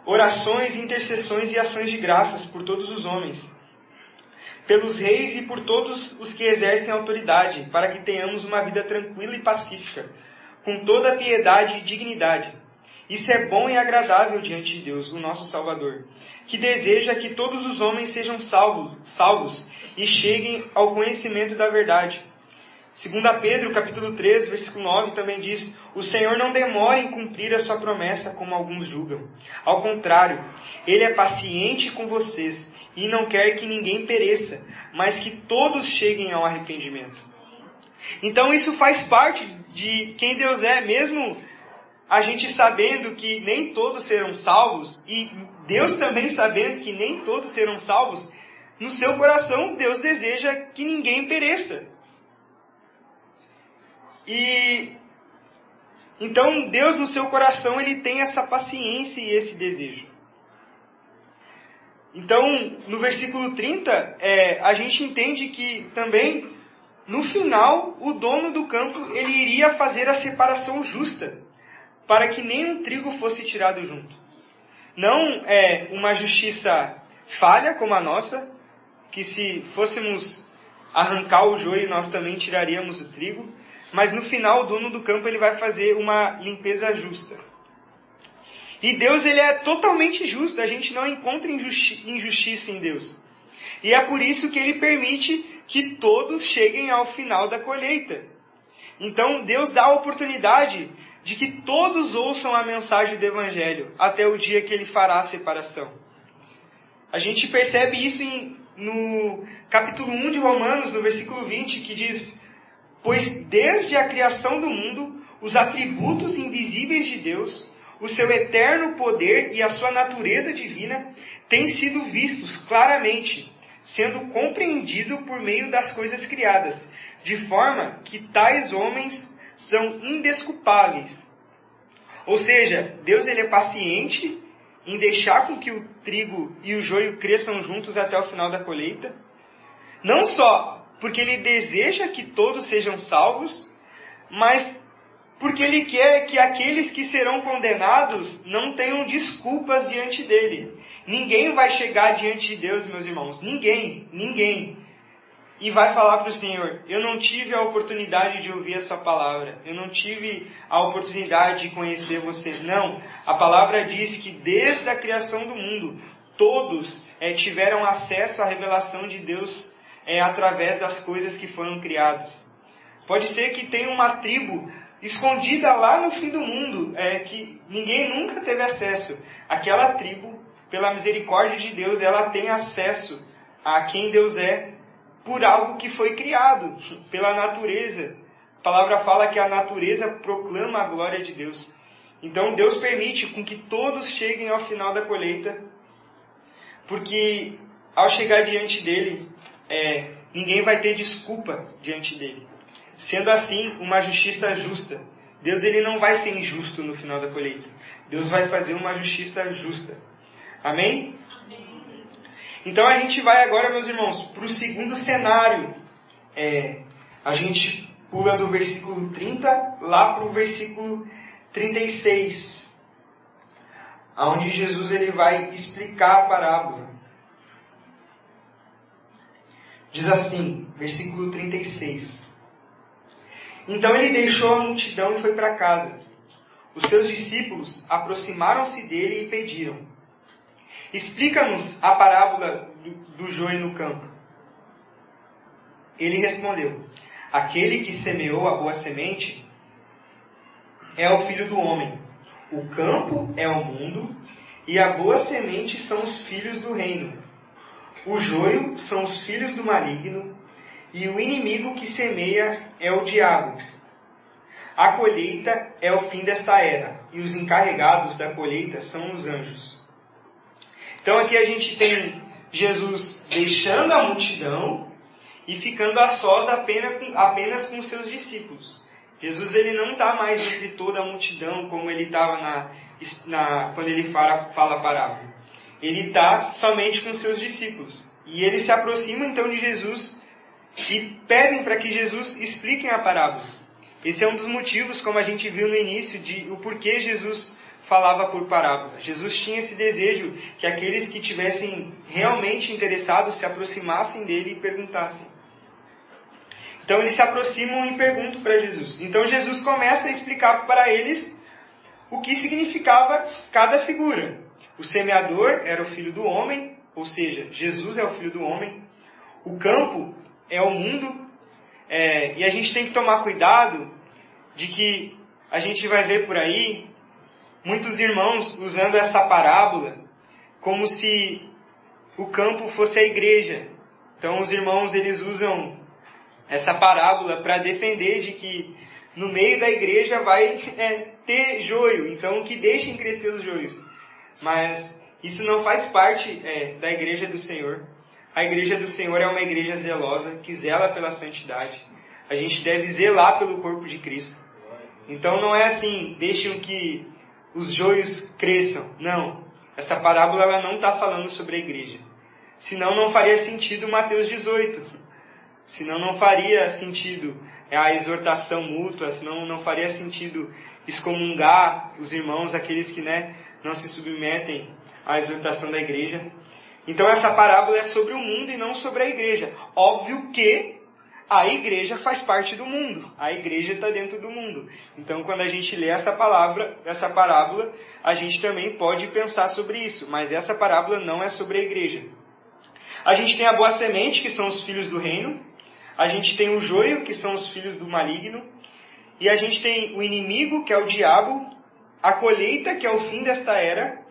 orações, intercessões e ações de graças por todos os homens, pelos reis e por todos os que exercem autoridade, para que tenhamos uma vida tranquila e pacífica, com toda piedade e dignidade. Isso é bom e agradável diante de Deus, o nosso Salvador, que deseja que todos os homens sejam salvos e cheguem ao conhecimento da verdade. 2 Pedro, capítulo 3, versículo 9, também diz: o Senhor não demora em cumprir a sua promessa, como alguns julgam. Ao contrário, Ele é paciente com vocês e não quer que ninguém pereça, mas que todos cheguem ao arrependimento. Então isso faz parte de quem Deus é, mesmo a gente sabendo que nem todos serão salvos, e Deus também sabendo que nem todos serão salvos, no seu coração Deus deseja que ninguém pereça. E então Deus no seu coração, ele tem essa paciência e esse desejo. Então, no versículo 30, a gente entende que também, no final, o dono do campo, ele iria fazer a separação justa, para que nenhum trigo fosse tirado junto. Não é uma justiça falha como a nossa, que se fôssemos arrancar o joio, nós também tiraríamos o trigo, mas no final o dono do campo, ele vai fazer uma limpeza justa. E Deus, ele é totalmente justo, a gente não encontra injustiça em Deus. E é por isso que ele permite que todos cheguem ao final da colheita. Então Deus dá a oportunidade de que todos ouçam a mensagem do Evangelho, até o dia que ele fará a separação. A gente percebe isso no capítulo 1 de Romanos, no versículo 20, que diz: pois desde a criação do mundo, os atributos invisíveis de Deus, o seu eterno poder e a sua natureza divina, têm sido vistos claramente, sendo compreendido por meio das coisas criadas, de forma que tais homens são indesculpáveis. Ou seja, Deus, ele é paciente em deixar com que o trigo e o joio cresçam juntos até o final da colheita. Não só porque ele deseja que todos sejam salvos, mas porque ele quer que aqueles que serão condenados não tenham desculpas diante dele. Ninguém vai chegar diante de Deus, meus irmãos. Ninguém. E vai falar para o Senhor: eu não tive a oportunidade de ouvir a sua palavra. Eu não tive a oportunidade de conhecer você. Não. A palavra diz que desde a criação do mundo, todos tiveram acesso à revelação de Deus através das coisas que foram criadas. Pode ser que tenha uma tribo escondida lá no fim do mundo, que ninguém nunca teve acesso. Aquela tribo, pela misericórdia de Deus, ela tem acesso a quem Deus é, por algo que foi criado, pela natureza, palavra fala que a natureza proclama a glória de Deus. Então Deus permite com que todos cheguem ao final da colheita, porque ao chegar diante dele, ninguém vai ter desculpa diante dele. Sendo assim, uma justiça justa. Deus ele não vai ser injusto no final da colheita. Deus vai fazer uma justiça justa. Amém? Então a gente vai agora, meus irmãos, para o segundo cenário. A gente pula do versículo 30 lá para o versículo 36, onde Jesus ele vai explicar a parábola. Diz assim, versículo 36. Então ele deixou a multidão e foi para casa. Os seus discípulos aproximaram-se dele e pediram: explica-nos a parábola do joio no campo. Ele respondeu: aquele que semeou a boa semente é o Filho do Homem. O campo é o mundo, e a boa semente são os filhos do reino. O joio são os filhos do maligno, e o inimigo que semeia é o diabo. A colheita é o fim desta era, e os encarregados da colheita são os anjos. Então aqui a gente tem Jesus deixando a multidão e ficando a sós apenas com os seus discípulos. Jesus ele não está mais entre toda a multidão como ele estava quando ele fala a parábola. Ele está somente com os seus discípulos. E eles se aproximam então de Jesus e pedem para que Jesus explique a parábola. Esse é um dos motivos, como a gente viu no início, de o porquê Jesus falava por parábola. Jesus tinha esse desejo que aqueles que tivessem realmente interessados se aproximassem dele e perguntassem. Então eles se aproximam e perguntam para Jesus. Então Jesus começa a explicar para eles o que significava cada figura. O semeador era o Filho do Homem, ou seja, Jesus é o Filho do Homem. O campo é o mundo. E a gente tem que tomar cuidado de que a gente vai ver por aí muitos irmãos usando essa parábola como se o campo fosse a igreja. Então os irmãos eles usam essa parábola para defender de que no meio da igreja vai ter joio, então que deixem crescer os joios. Mas isso não faz parte da igreja do Senhor. A igreja do Senhor é uma igreja zelosa, que zela pela santidade. A gente deve zelar pelo corpo de Cristo. Então não é assim, deixem que os joios cresçam. Não, essa parábola ela não está falando sobre a igreja. Senão não faria sentido Mateus 18. Senão não faria sentido a exortação mútua, senão não faria sentido excomungar os irmãos, aqueles que não se submetem à exortação da igreja. Então essa parábola é sobre o mundo e não sobre a igreja. Óbvio que a igreja faz parte do mundo, a igreja está dentro do mundo. Então quando a gente lê essa parábola, a gente também pode pensar sobre isso, mas essa parábola não é sobre a igreja. A gente tem a boa semente, que são os filhos do reino. A gente tem o joio, que são os filhos do maligno. E a gente tem o inimigo, que é o diabo. A colheita, que é o fim desta era.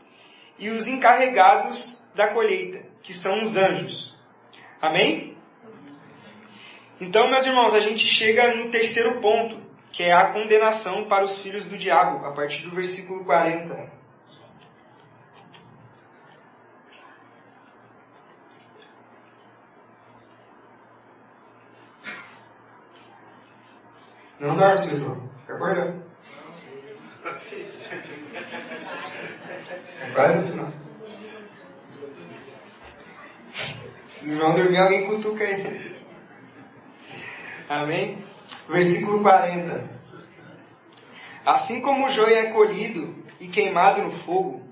E os encarregados da colheita, que são os anjos. Amém? Então, meus irmãos, a gente chega no terceiro ponto, que é a condenação para os filhos do diabo, a partir do versículo 40. Não dorme, seu João. Fica acordando. Vai no final. Se o João dormir, alguém cutuca ele. Amém? Versículo 40. Assim como o joio é colhido e queimado no fogo,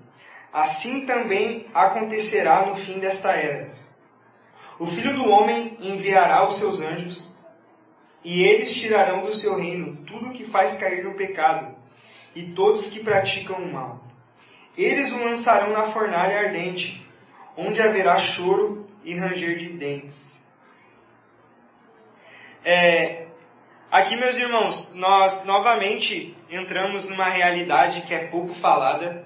assim também acontecerá no fim desta era. O Filho do Homem enviará os seus anjos, e eles tirarão do seu reino tudo que faz cair no pecado, e todos que praticam o mal. Eles o lançarão na fornalha ardente, onde haverá choro e ranger de dentes. Aqui, meus irmãos, nós novamente entramos numa realidade que é pouco falada.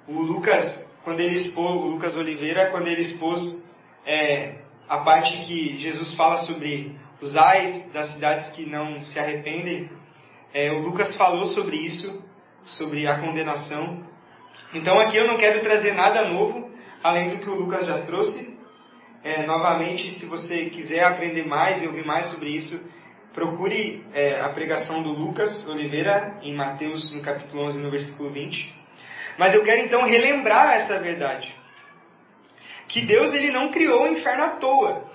O Lucas Oliveira, quando ele expôs a parte que Jesus fala sobre os ais das cidades que não se arrependem. O Lucas falou sobre isso, sobre a condenação. Então aqui eu não quero trazer nada novo, além do que o Lucas já trouxe. Novamente, se você quiser aprender mais e ouvir mais sobre isso, procure a pregação do Lucas Oliveira, em Mateus, no capítulo 11, no versículo 20. Mas eu quero então relembrar essa verdade. Que Deus ele não criou o inferno à toa.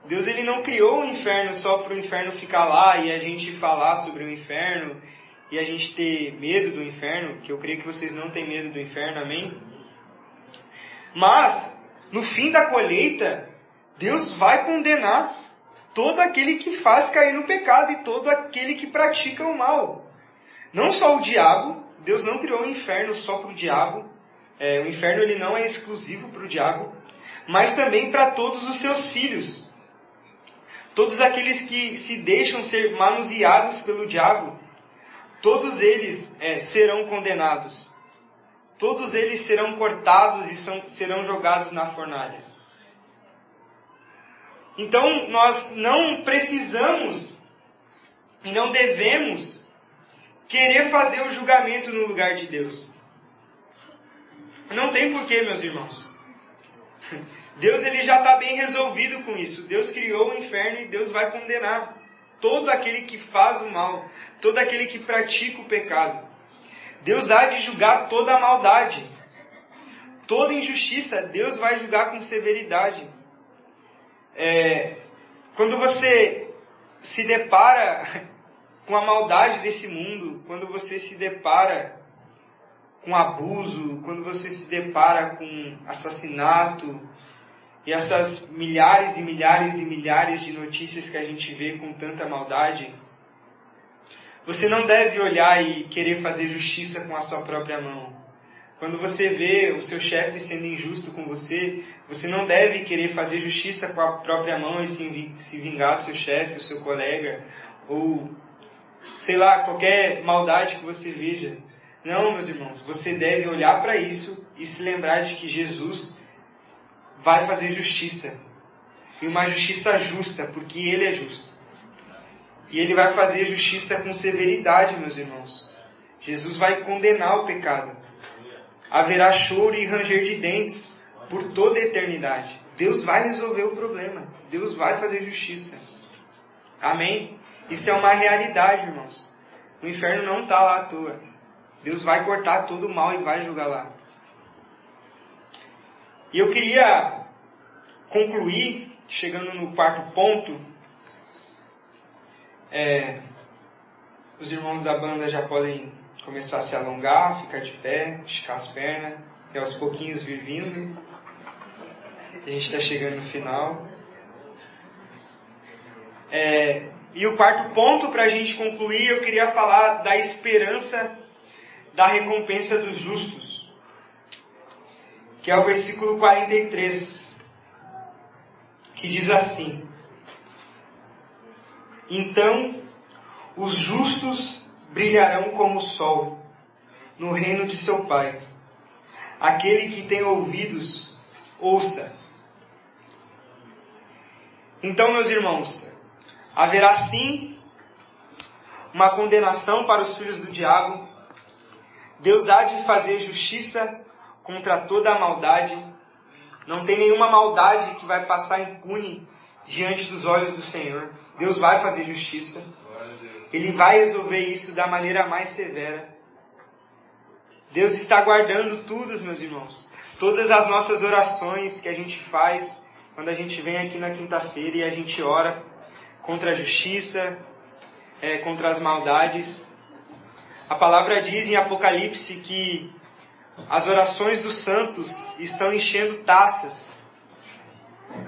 Deus ele não criou o inferno só para o inferno ficar lá e a gente falar sobre o inferno e a gente ter medo do inferno, que eu creio que vocês não têm medo do inferno, amém? Mas, no fim da colheita, Deus vai condenar todo aquele que faz cair no pecado e todo aquele que pratica o mal. Não só o diabo, Deus não criou o inferno só para o diabo, o inferno ele não é exclusivo para o diabo, mas também para todos os seus filhos. Todos aqueles que se deixam ser manuseados pelo diabo, todos eles serão condenados. Todos eles serão cortados e serão jogados na fornalha. Então, nós não precisamos e não devemos querer fazer o julgamento no lugar de Deus. Não tem porquê, meus irmãos. Deus ele já está bem resolvido com isso. Deus criou o inferno e Deus vai condenar todo aquele que faz o mal, todo aquele que pratica o pecado. Deus há de julgar toda a maldade, toda injustiça, Deus vai julgar com severidade. Quando você se depara com a maldade desse mundo, quando você se depara com abuso, quando você se depara com assassinato, e essas milhares e milhares e milhares de notícias que a gente vê com tanta maldade, você não deve olhar e querer fazer justiça com a sua própria mão. Quando você vê o seu chefe sendo injusto com você, você não deve querer fazer justiça com a própria mão e se vingar do seu chefe, do seu colega, ou, sei lá, qualquer maldade que você veja. Não, meus irmãos, você deve olhar para isso e se lembrar de que Jesus vai fazer justiça. E uma justiça justa, porque Ele é justo. E Ele vai fazer justiça com severidade, meus irmãos. Jesus vai condenar o pecado. Haverá choro e ranger de dentes por toda a eternidade. Deus vai resolver o problema. Deus vai fazer justiça. Amém? Isso é uma realidade, irmãos. O inferno não está lá à toa. Deus vai cortar todo o mal e vai julgar lá. E eu queria concluir, chegando no quarto ponto. Os irmãos da banda já podem começar a se alongar, ficar de pé, esticar as pernas, e aos pouquinhos vir vindo. A gente está chegando no final. E o quarto ponto, para a gente concluir, eu queria falar da esperança da recompensa dos justos, que é o versículo 43, que diz assim: Então os justos brilharão como o sol no reino de seu Pai. Aquele que tem ouvidos, ouça. Então, meus irmãos, haverá sim uma condenação para os filhos do diabo. Deus há de fazer justiça contra toda a maldade. Não tem nenhuma maldade que vai passar impune diante dos olhos do Senhor. Deus vai fazer justiça. Ele vai resolver isso da maneira mais severa. Deus está guardando tudo, meus irmãos. Todas as nossas orações que a gente faz quando a gente vem aqui na quinta-feira e a gente ora contra a justiça, contra as maldades. A palavra diz em Apocalipse que as orações dos santos estão enchendo taças.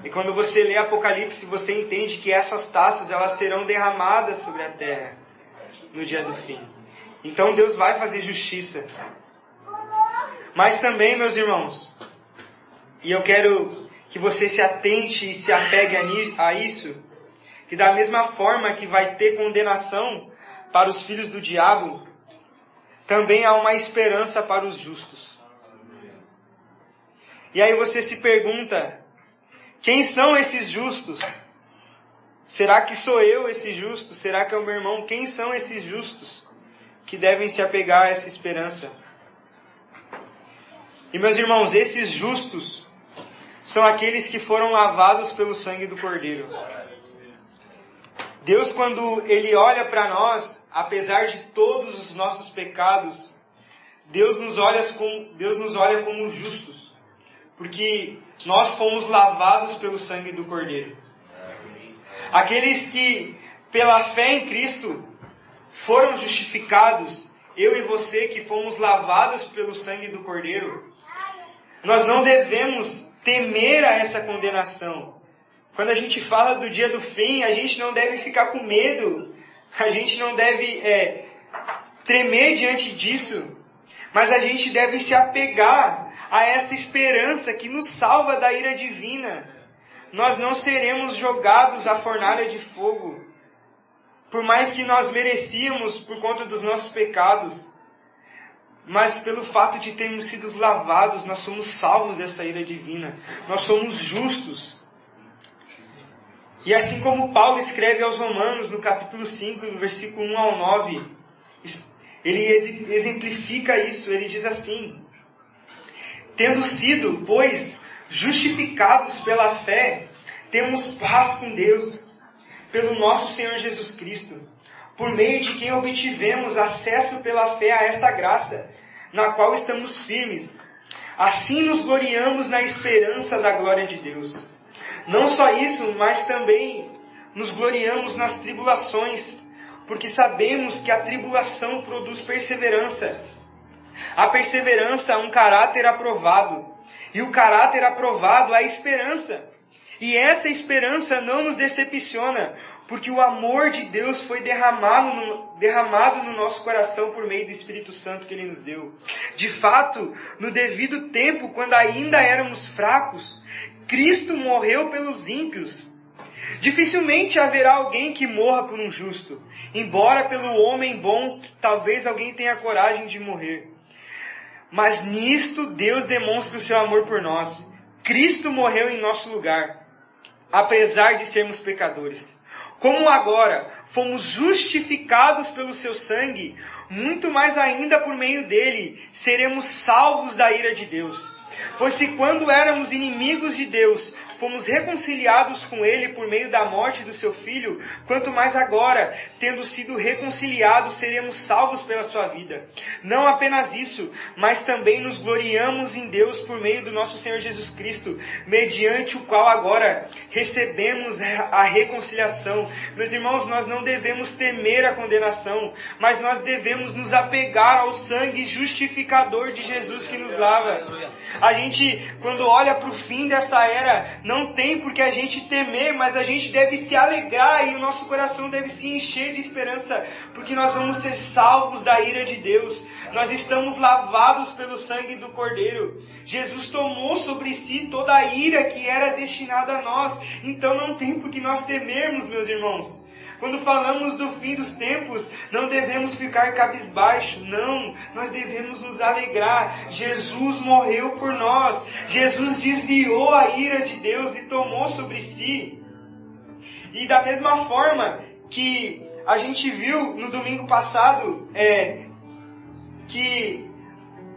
E quando você lê Apocalipse, você entende que essas taças elas serão derramadas sobre a terra no dia do fim. Então Deus vai fazer justiça. Mas também, meus irmãos, e eu quero que você se atente e se apegue a isso, que da mesma forma que vai ter condenação para os filhos do diabo, também há uma esperança para os justos. E aí você se pergunta, quem são esses justos? Será que sou eu esse justo? Será que é o meu irmão? Quem são esses justos que devem se apegar a essa esperança? E meus irmãos, esses justos são aqueles que foram lavados pelo sangue do Cordeiro. Deus, quando Ele olha para nós, apesar de todos os nossos pecados, Deus nos olha como justos, porque nós fomos lavados pelo sangue do Cordeiro. Aqueles que, pela fé em Cristo, foram justificados, eu e você que fomos lavados pelo sangue do Cordeiro, nós não devemos temer a essa condenação. Quando a gente fala do dia do fim, a gente não deve ficar com medo, a gente não deve tremer diante disso, mas a gente deve se apegar a essa esperança que nos salva da ira divina. Nós não seremos jogados à fornalha de fogo, por mais que nós merecíamos por conta dos nossos pecados, mas pelo fato de termos sido lavados, nós somos salvos dessa ira divina, nós somos justos. E assim como Paulo escreve aos Romanos, no capítulo 5, no versículo 1 ao 9, ele exemplifica isso, ele diz assim: tendo sido, pois, justificados pela fé, temos paz com Deus, pelo nosso Senhor Jesus Cristo, por meio de quem obtivemos acesso pela fé a esta graça, na qual estamos firmes. Assim nos gloriamos na esperança da glória de Deus. Não só isso, mas também nos gloriamos nas tribulações, porque sabemos que a tribulação produz perseverança. A perseverança, um caráter aprovado. E o caráter aprovado, a esperança. E essa esperança não nos decepciona, porque o amor de Deus foi derramado no nosso coração por meio do Espírito Santo que Ele nos deu. De fato, no devido tempo, quando ainda éramos fracos, Cristo morreu pelos ímpios. Dificilmente haverá alguém que morra por um justo, embora pelo homem bom, talvez alguém tenha coragem de morrer. Mas nisto Deus demonstra o seu amor por nós. Cristo morreu em nosso lugar, apesar de sermos pecadores. Como agora fomos justificados pelo seu sangue, muito mais ainda por meio dele seremos salvos da ira de Deus. Pois se quando éramos inimigos de Deus, fomos reconciliados com Ele por meio da morte do seu Filho, quanto mais agora, tendo sido reconciliados, seremos salvos pela sua vida. Não apenas isso, mas também nos gloriamos em Deus por meio do nosso Senhor Jesus Cristo, mediante o qual agora recebemos a reconciliação. Meus irmãos, nós não devemos temer a condenação, mas nós devemos nos apegar ao sangue justificador de Jesus que nos lava. A gente, quando olha para o fim dessa era, não tem por que a gente temer, mas a gente deve se alegrar e o nosso coração deve se encher de esperança, porque nós vamos ser salvos da ira de Deus. Nós estamos lavados pelo sangue do Cordeiro. Jesus tomou sobre si toda a ira que era destinada a nós. Então não tem por que nós temermos, meus irmãos. Quando falamos do fim dos tempos, não devemos ficar cabisbaixo, não, nós devemos nos alegrar. Jesus morreu por nós, Jesus desviou a ira de Deus e tomou sobre si. E da mesma forma que a gente viu no domingo passado, que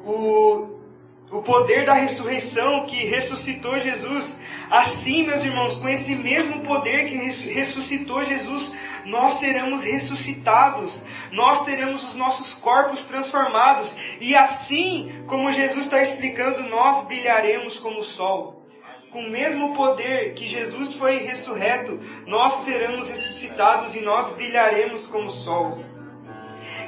o poder da ressurreição que ressuscitou Jesus, assim, meus irmãos, com esse mesmo poder que ressuscitou Jesus, nós seremos ressuscitados, nós teremos os nossos corpos transformados, e assim como Jesus está explicando, nós brilharemos como o sol. Com o mesmo poder que Jesus foi ressurreto, nós seremos ressuscitados e nós brilharemos como o sol.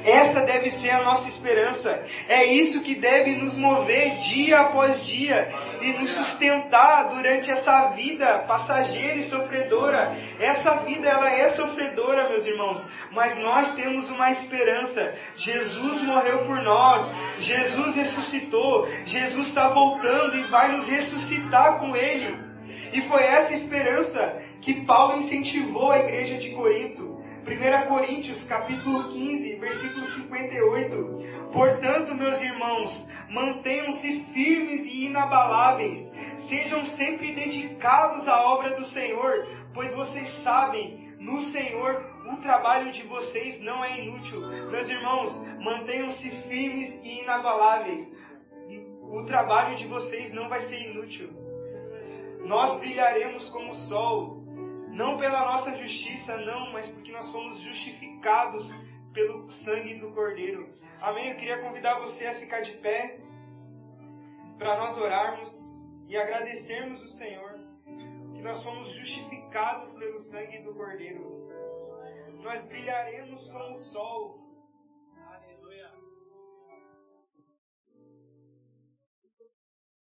Essa deve ser a nossa esperança. É isso que deve nos mover dia após dia e nos sustentar durante essa vida passageira e sofredora. Essa vida, ela é sofredora, meus irmãos, mas nós temos uma esperança. Jesus morreu por nós, Jesus ressuscitou, Jesus está voltando e vai nos ressuscitar com Ele. E foi essa esperança que Paulo incentivou a igreja de Corinto. 1 Coríntios, capítulo 15, versículo 58. Portanto, meus irmãos, mantenham-se firmes e inabaláveis. Sejam sempre dedicados à obra do Senhor, pois vocês sabem, No Senhor, o trabalho de vocês não é inútil. Meus irmãos, mantenham-se firmes e inabaláveis. O trabalho de vocês não vai ser inútil. Nós brilharemos como o sol, não pela nossa justiça, não, mas porque nós fomos justificados pelo sangue do Cordeiro. Amém? Eu queria convidar você a ficar de pé para nós orarmos e agradecermos o Senhor, que nós fomos justificados pelo sangue do Cordeiro. Nós brilharemos como o sol. Aleluia.